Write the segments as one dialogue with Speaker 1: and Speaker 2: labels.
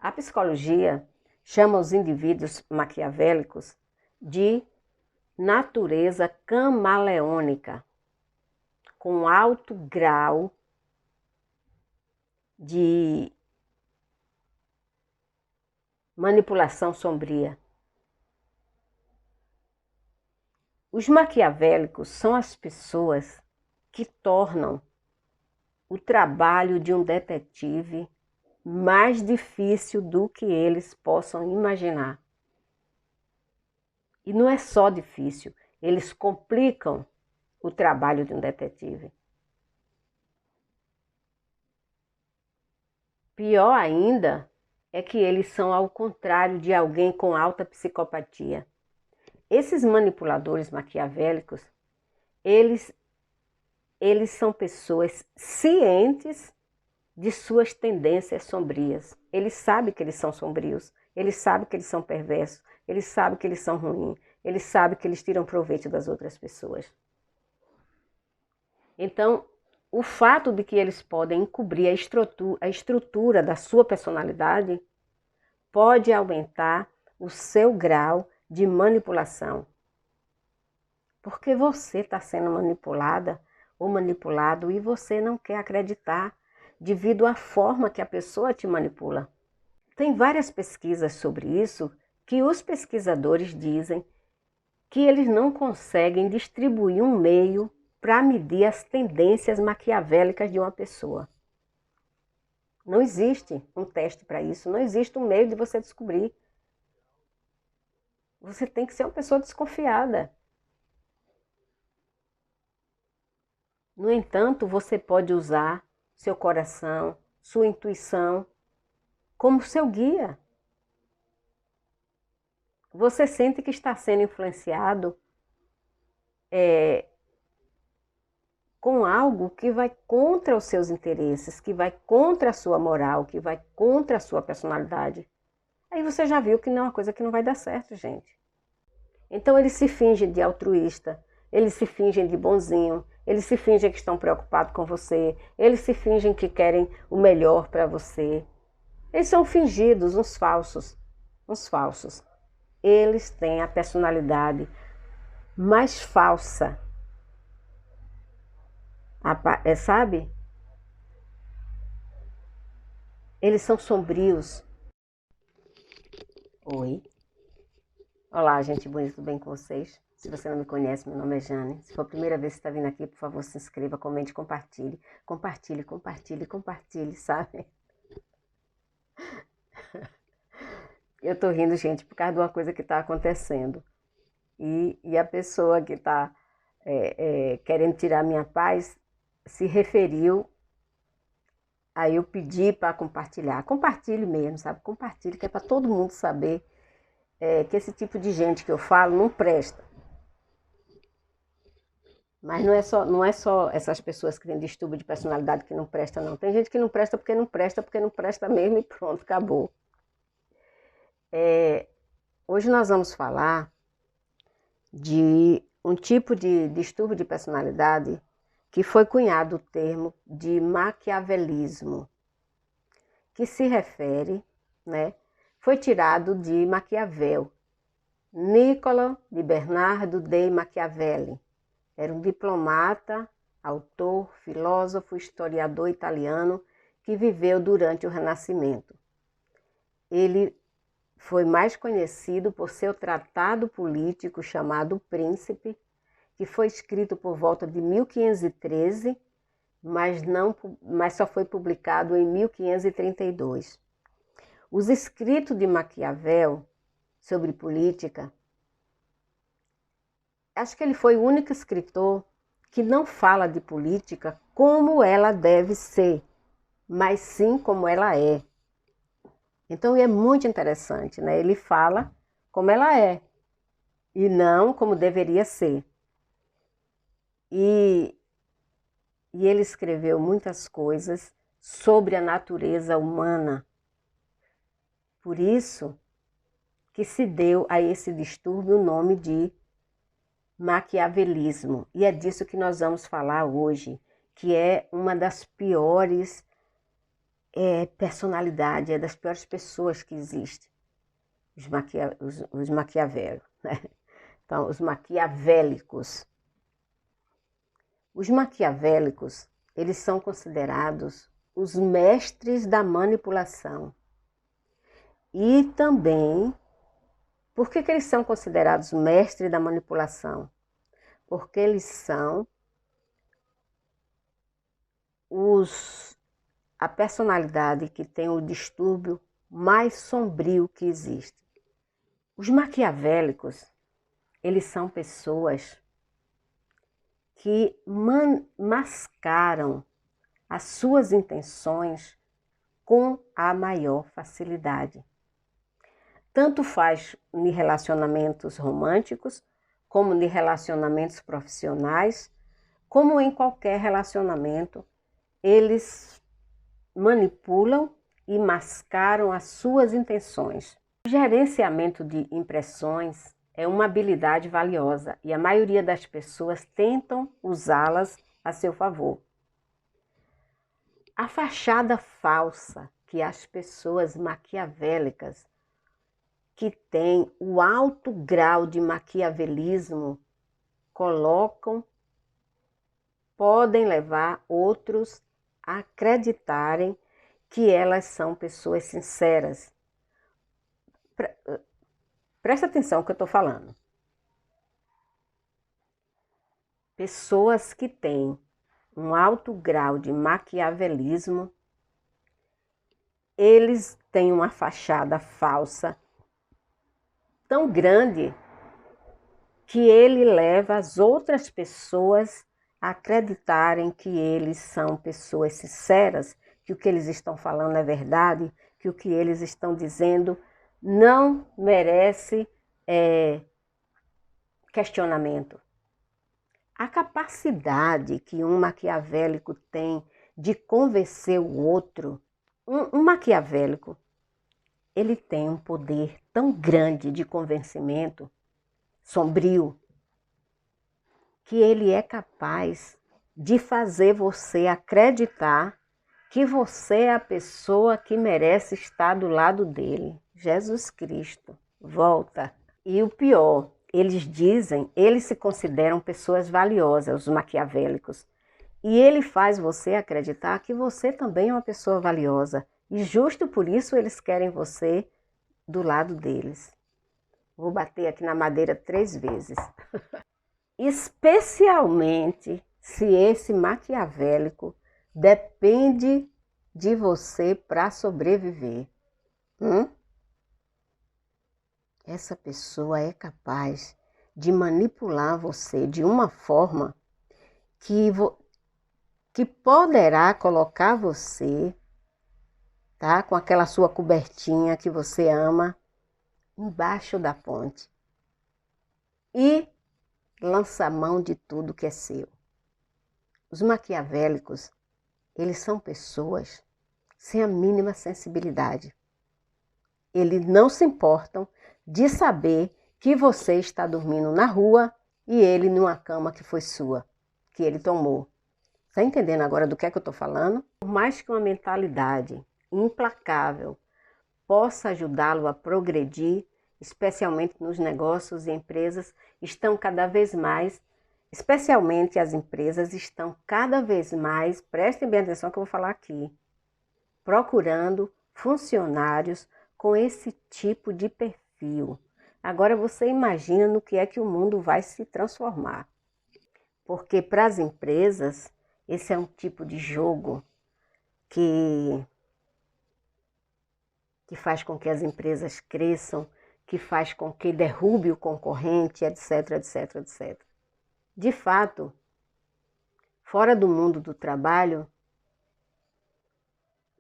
Speaker 1: A psicologia chama os indivíduos maquiavélicos de natureza camaleônica, com alto grau de manipulação sombria. Os maquiavélicos são as pessoas que tornam o trabalho de um detetive mais difícil do que eles possam imaginar. E não é só difícil, eles complicam o trabalho de um detetive. Pior ainda é que eles são ao contrário de alguém com alta psicopatia. Esses manipuladores maquiavélicos, eles são pessoas cientes de suas tendências sombrias. Eles sabem que eles são sombrios, eles sabem que eles são perversos, eles sabem que eles são ruins, eles sabem que eles tiram proveito das outras pessoas. Então, o fato de que eles podem encobrir a estrutura da sua personalidade pode aumentar o seu grau de manipulação. Porque você está sendo manipulada ou manipulado e você não quer acreditar devido à forma que a pessoa te manipula. Tem várias pesquisas sobre isso que os pesquisadores dizem que eles não conseguem distribuir um meio para medir as tendências maquiavélicas de uma pessoa. Não existe um teste para isso, não existe um meio de você descobrir. Você tem que ser uma pessoa desconfiada. No entanto, você pode usar seu coração, sua intuição, como seu guia. Você sente que está sendo influenciado com algo que vai contra os seus interesses, que vai contra a sua moral, que vai contra a sua personalidade. Aí você já viu que não é uma coisa que não vai dar certo, gente. Então eles se fingem de altruísta, eles se fingem de bonzinho, eles se fingem que estão preocupados com você, eles se fingem que querem o melhor para você. Eles são fingidos, uns falsos. Eles têm a personalidade mais falsa. Sabe? Eles são sombrios. Oi. Olá, gente bonita, tudo bem com vocês? Se você não me conhece, meu nome é Jane. Se for a primeira vez que está vindo aqui, por favor, se inscreva, comente, compartilhe. Compartilhe, sabe? Eu tô rindo, gente, por causa de uma coisa que está acontecendo. E a pessoa que está querendo tirar minha paz se referiu. Aí eu pedi para compartilhar. Compartilhe mesmo, sabe? Compartilhe, que é para todo mundo saber que esse tipo de gente que eu falo não presta. Mas não é só essas pessoas que têm distúrbio de personalidade que não presta, não. Tem gente que não presta porque não presta mesmo e pronto, acabou. Hoje nós vamos falar de um tipo de distúrbio de personalidade que foi cunhado o termo de maquiavelismo, que se refere, foi tirado de Maquiavel, Niccolo di Bernardo dei Machiavelli. Era um diplomata, autor, filósofo, historiador italiano que viveu durante o Renascimento. Ele foi mais conhecido por seu tratado político chamado O Príncipe, que foi escrito por volta de 1513, mas só foi publicado em 1532. Os escritos de Maquiavel sobre política, acho que ele foi o único escritor que não fala de política como ela deve ser, mas sim como ela é. Então é muito interessante, né? Ele fala como ela é e não como deveria ser. E ele escreveu muitas coisas sobre a natureza humana. Por isso que se deu a esse distúrbio o nome de maquiavelismo. E é disso que nós vamos falar hoje, que é uma das piores personalidade, é das piores pessoas que existem, os maquiavélicos, né? Então, os maquiavélicos. Os maquiavélicos, eles são considerados os mestres da manipulação. E também, por que eles são considerados mestres da manipulação? Porque eles são a personalidade que tem o distúrbio mais sombrio que existe. Os maquiavélicos, eles são pessoas que mascaram as suas intenções com a maior facilidade. Tanto faz em relacionamentos românticos, como em relacionamentos profissionais, como em qualquer relacionamento, eles manipulam e mascaram as suas intenções. O gerenciamento de impressões é uma habilidade valiosa e a maioria das pessoas tentam usá-las a seu favor. A fachada falsa que as pessoas maquiavélicas que têm o alto grau de maquiavelismo colocam podem levar outros a acreditarem que elas são pessoas sinceras. Presta atenção no que eu estou falando. Pessoas que têm um alto grau de maquiavelismo, eles têm uma fachada falsa tão grande que ele leva as outras pessoas a acreditarem que eles são pessoas sinceras, que o que eles estão falando é verdade, que o que eles estão dizendo não merece questionamento. A capacidade que um maquiavélico tem de convencer o outro, um maquiavélico, ele tem um poder tão grande de convencimento, sombrio, que ele é capaz de fazer você acreditar que você é a pessoa que merece estar do lado dele. Jesus Cristo, volta. E o pior, eles se consideram pessoas valiosas, os maquiavélicos. E ele faz você acreditar que você também é uma pessoa valiosa. E justo por isso eles querem você do lado deles. Vou bater aqui na madeira 3 vezes. Especialmente se esse maquiavélico depende de você para sobreviver. Essa pessoa é capaz de manipular você de uma forma que poderá colocar você, tá, com aquela sua cobertinha que você ama, embaixo da ponte e lança a mão de tudo que é seu. Os maquiavélicos, eles são pessoas sem a mínima sensibilidade. Eles não se importam de saber que você está dormindo na rua e ele numa cama que foi sua, que ele tomou. Está entendendo agora do que é que eu estou falando? Por mais que uma mentalidade implacável possa ajudá-lo a progredir, especialmente nos negócios e empresas, especialmente as empresas estão cada vez mais, prestem bem atenção que eu vou falar aqui, procurando funcionários com esse tipo de perfil. Agora você imagina no que é que o mundo vai se transformar. Porque para as empresas, esse é um tipo de jogo que faz com que as empresas cresçam, que faz com que derrube o concorrente, etc, etc, etc. De fato, fora do mundo do trabalho,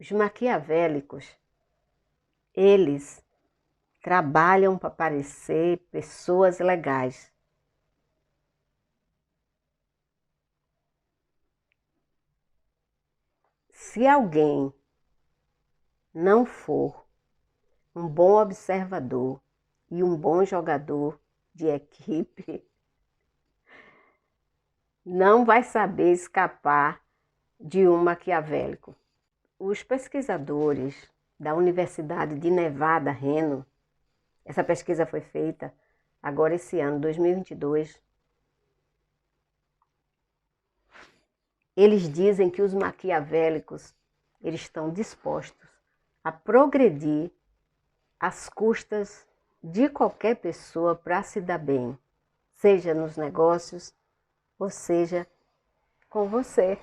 Speaker 1: os maquiavélicos, eles trabalham para parecer pessoas legais. Se alguém não for um bom observador e um bom jogador de equipe, não vai saber escapar de um maquiavélico. Os pesquisadores da Universidade de Nevada, Reno, essa pesquisa foi feita agora esse ano, 2022, eles dizem que os maquiavélicos, eles estão dispostos a progredir às custas de qualquer pessoa para se dar bem, seja nos negócios, ou seja, com você,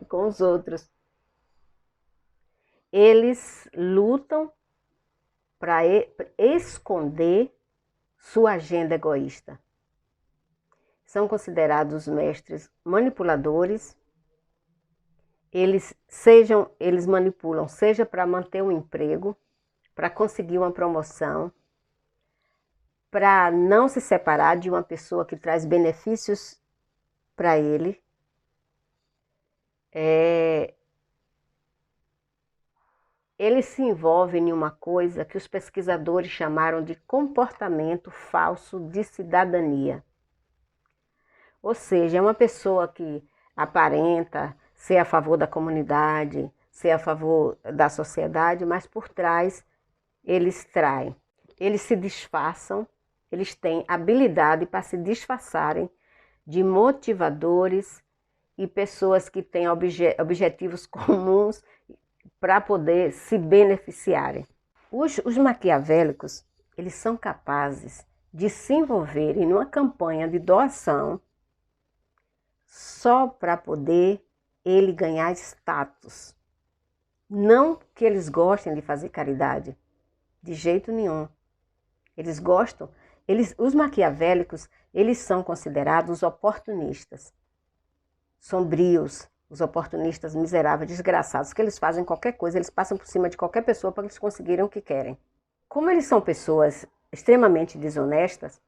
Speaker 1: com os outros. Eles lutam para esconder sua agenda egoísta. São considerados mestres manipuladores. Eles manipulam, seja para manter um emprego, para conseguir uma promoção, para não se separar de uma pessoa que traz benefícios para ele. Eles se envolvem em uma coisa que os pesquisadores chamaram de comportamento falso de cidadania. Ou seja, é uma pessoa que aparenta ser a favor da comunidade, ser a favor da sociedade, mas por trás eles traem. Eles se disfarçam, eles têm habilidade para se disfarçarem de motivadores e pessoas que têm objetivos comuns para poder se beneficiarem. Os maquiavélicos, eles são capazes de se envolverem numa campanha de doação só para poder ele ganhar status. Não que eles gostem de fazer caridade, de jeito nenhum. Eles gostam, os maquiavélicos, eles são considerados oportunistas, sombrios, os oportunistas miseráveis, desgraçados, que eles fazem qualquer coisa, eles passam por cima de qualquer pessoa para eles conseguirem o que querem. Como eles são pessoas extremamente desonestas,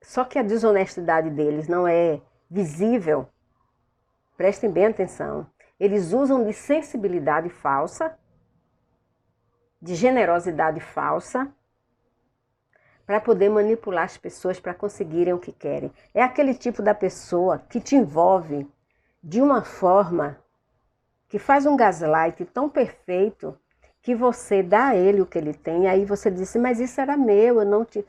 Speaker 1: só que a desonestidade deles não é visível, prestem bem atenção, eles usam de sensibilidade falsa, de generosidade falsa, para poder manipular as pessoas para conseguirem o que querem. É aquele tipo da pessoa que te envolve de uma forma que faz um gaslight tão perfeito que você dá a ele o que ele tem, e aí você diz, mas isso era meu, eu não te...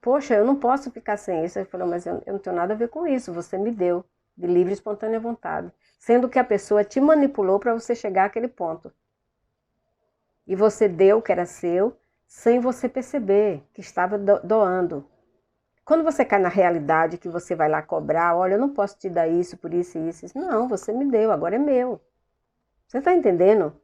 Speaker 1: Poxa, eu não posso ficar sem isso. Ele falou, mas eu não tenho nada a ver com isso, você me deu, de livre e espontânea vontade. Sendo que a pessoa te manipulou para você chegar àquele ponto. E você deu o que era seu, sem você perceber que estava doando. Quando você cai na realidade que você vai lá cobrar, olha, eu não posso te dar isso, por isso e isso. Não, você me deu, agora é meu. Você está entendendo?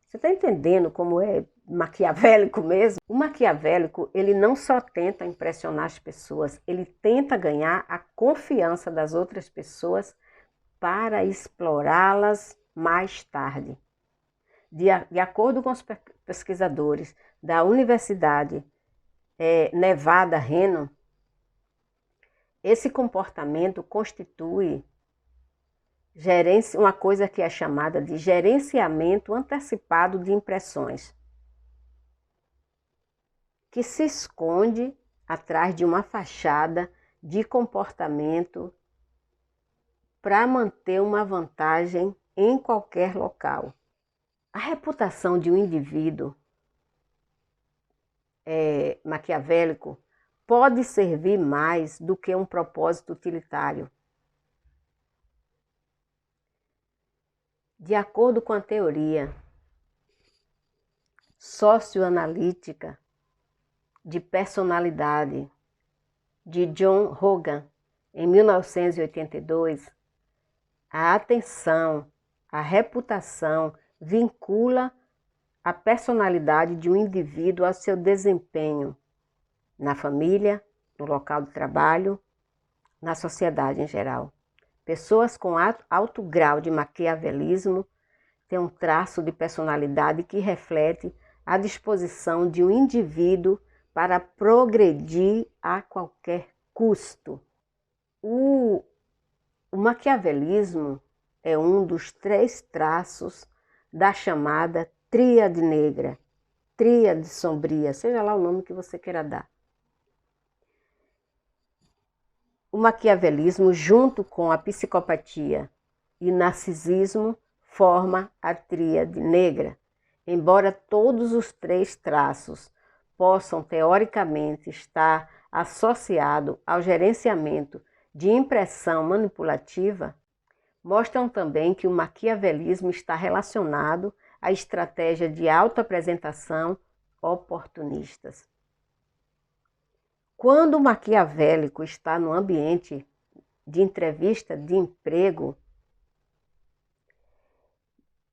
Speaker 1: Você está entendendo como é maquiavélico mesmo? O maquiavélico, ele não só tenta impressionar as pessoas, ele tenta ganhar a confiança das outras pessoas para explorá-las mais tarde. De acordo com os pesquisadores da Universidade Nevada, Reno, esse comportamento constitui uma coisa que é chamada de gerenciamento antecipado de impressões, que se esconde atrás de uma fachada de comportamento para manter uma vantagem em qualquer local. A reputação de um indivíduo maquiavélico pode servir mais do que um propósito utilitário. De acordo com a teoria socioanalítica de personalidade de John Hogan, em 1982, a atenção, a reputação vincula a personalidade de um indivíduo ao seu desempenho na família, no local de trabalho, na sociedade em geral. Pessoas com alto grau de maquiavelismo têm um traço de personalidade que reflete a disposição de um indivíduo para progredir a qualquer custo. O maquiavelismo é um dos 3 traços da chamada tríade negra, tríade sombria, seja lá o nome que você queira dar. O maquiavelismo, junto com a psicopatia e narcisismo, forma a tríade negra. Embora todos os 3 traços possam teoricamente estar associados ao gerenciamento de impressão manipulativa, mostram também que o maquiavelismo está relacionado à estratégia de autoapresentação oportunistas. Quando o maquiavélico está no ambiente de entrevista de emprego,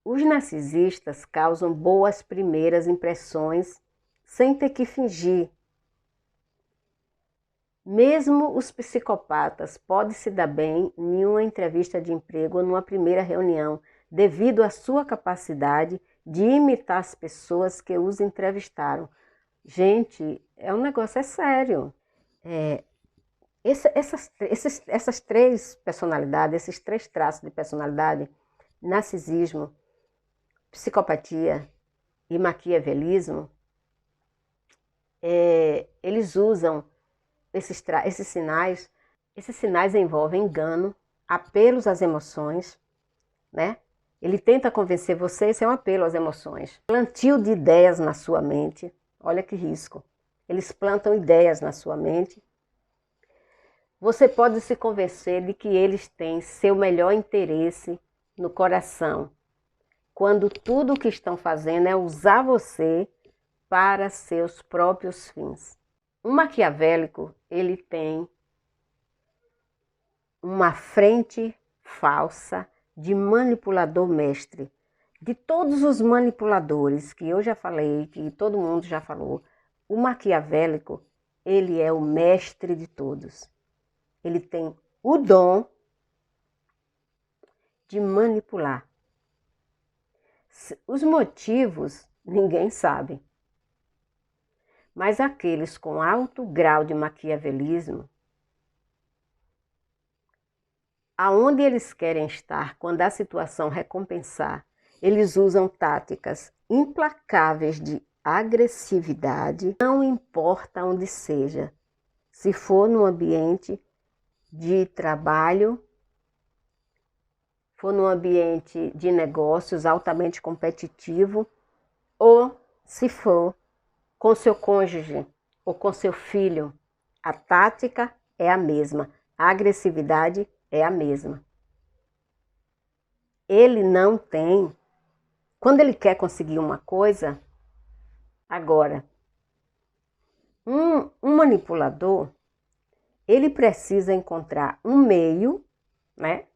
Speaker 1: os narcisistas causam boas primeiras impressões sem ter que fingir. Mesmo os psicopatas podem se dar bem em uma entrevista de emprego ou numa primeira reunião, devido à sua capacidade de imitar as pessoas que os entrevistaram. Gente, é um negócio, é sério. Essas 3 personalidades, esses 3 traços de personalidade, narcisismo, psicopatia e maquiavelismo, eles usam esses sinais. Esses sinais envolvem engano, apelos às emoções, né? Ele tenta convencer você, isso é um apelo às emoções. Plantio de ideias na sua mente, olha que risco. Eles plantam ideias na sua mente. Você pode se convencer de que eles têm seu melhor interesse no coração, quando tudo o que estão fazendo é usar você para seus próprios fins. Um maquiavélico, ele tem uma frente falsa de manipulador mestre. De todos os manipuladores que eu já falei, que todo mundo já falou, o maquiavélico, ele é o mestre de todos. Ele tem o dom de manipular. Os motivos ninguém sabe. Mas aqueles com alto grau de maquiavelismo, aonde eles querem estar quando a situação recompensar, eles usam táticas implacáveis de agressividade, não importa onde seja, se for no ambiente de trabalho, for num ambiente de negócios altamente competitivo, ou se for com seu cônjuge ou com seu filho, a tática é a mesma, a agressividade é a mesma. Ele não tem, quando ele quer conseguir uma coisa, agora, um manipulador, ele precisa encontrar um meio, né,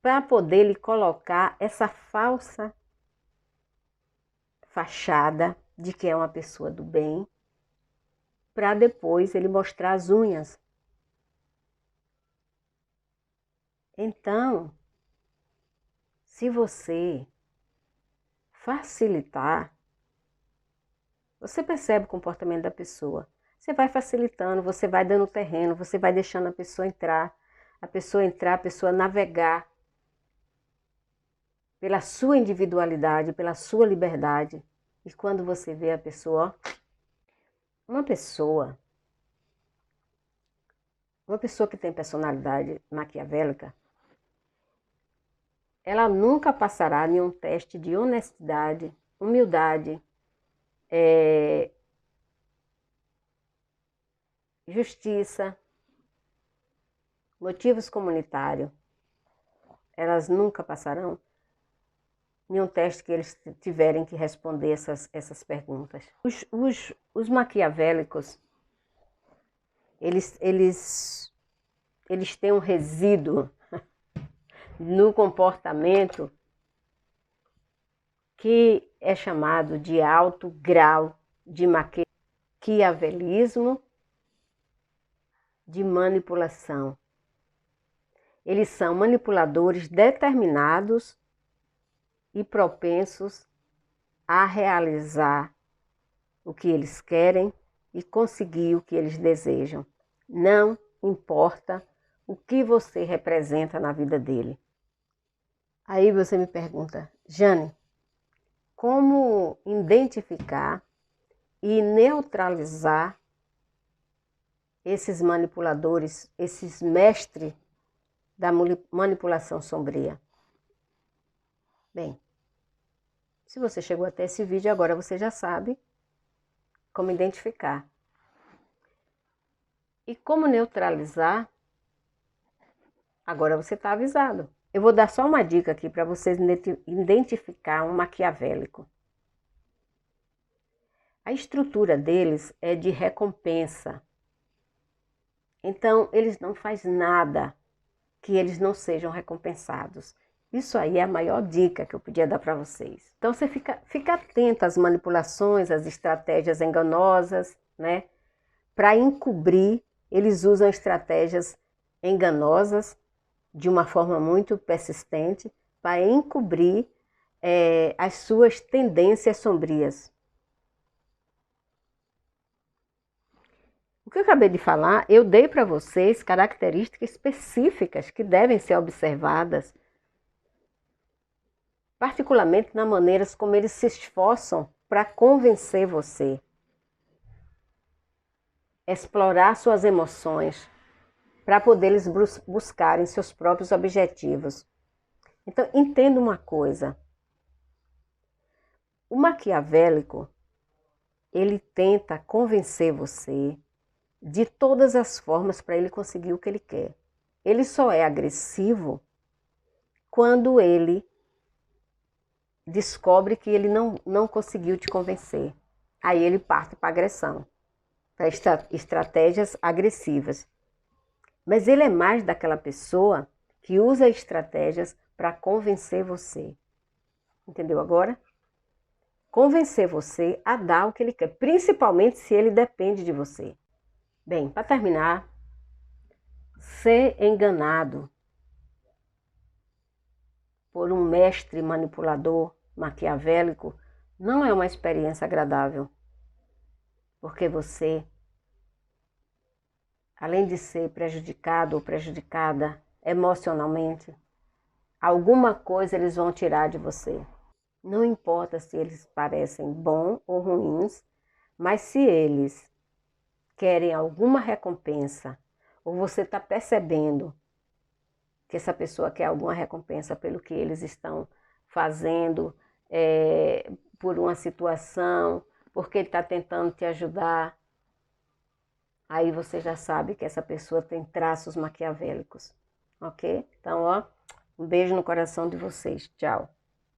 Speaker 1: para poder lhe colocar essa falsa fachada de que é uma pessoa do bem, para depois ele mostrar as unhas. Então, se você facilitar, você percebe o comportamento da pessoa. Você vai facilitando, você vai dando terreno, você vai deixando a pessoa entrar, a pessoa navegar pela sua individualidade, pela sua liberdade. E quando você vê a pessoa, uma pessoa que tem personalidade maquiavélica, ela nunca passará em um teste de honestidade, humildade, justiça, motivos comunitários. Elas nunca passarão em um teste que eles tiverem que responder essas perguntas. Os maquiavélicos, eles têm um resíduo no comportamento que é chamado de alto grau de maquiavelismo, de manipulação. Eles são manipuladores determinados e propensos a realizar o que eles querem e conseguir o que eles desejam. Não importa o que você representa na vida dele. Aí você me pergunta, Jane, como identificar e neutralizar esses manipuladores, esses mestres da manipulação sombria? Bem, se você chegou até esse vídeo, agora você já sabe como identificar. E como neutralizar, agora você está avisado. Eu vou dar só uma dica aqui para vocês identificar um maquiavélico. A estrutura deles é de recompensa. Então, eles não fazem nada que eles não sejam recompensados. Isso aí é a maior dica que eu podia dar para vocês. Então, você fica atento às manipulações, às estratégias enganosas, né? Para encobrir, eles usam estratégias enganosas de uma forma muito persistente para encobrir as suas tendências sombrias. O que eu acabei de falar, eu dei para vocês características específicas que devem ser observadas, particularmente na maneira como eles se esforçam para convencer você, explorar suas emoções, para poder eles buscarem seus próprios objetivos. Então, entenda uma coisa. O maquiavélico, ele tenta convencer você de todas as formas para ele conseguir o que ele quer. Ele só é agressivo quando ele descobre que ele não conseguiu te convencer. Aí ele parte para agressão, para estratégias agressivas. Mas ele é mais daquela pessoa que usa estratégias para convencer você. Entendeu agora? Convencer você a dar o que ele quer, principalmente se ele depende de você. Bem, para terminar, ser enganado por um mestre manipulador maquiavélico não é uma experiência agradável, porque você, além de ser prejudicado ou prejudicada emocionalmente, alguma coisa eles vão tirar de você. Não importa se eles parecem bons ou ruins, mas se eles querem alguma recompensa, ou você está percebendo que essa pessoa quer alguma recompensa pelo que eles estão fazendo, por uma situação, porque ele está tentando te ajudar, aí você já sabe que essa pessoa tem traços maquiavélicos, ok? Então, ó, um beijo no coração de vocês. Tchau.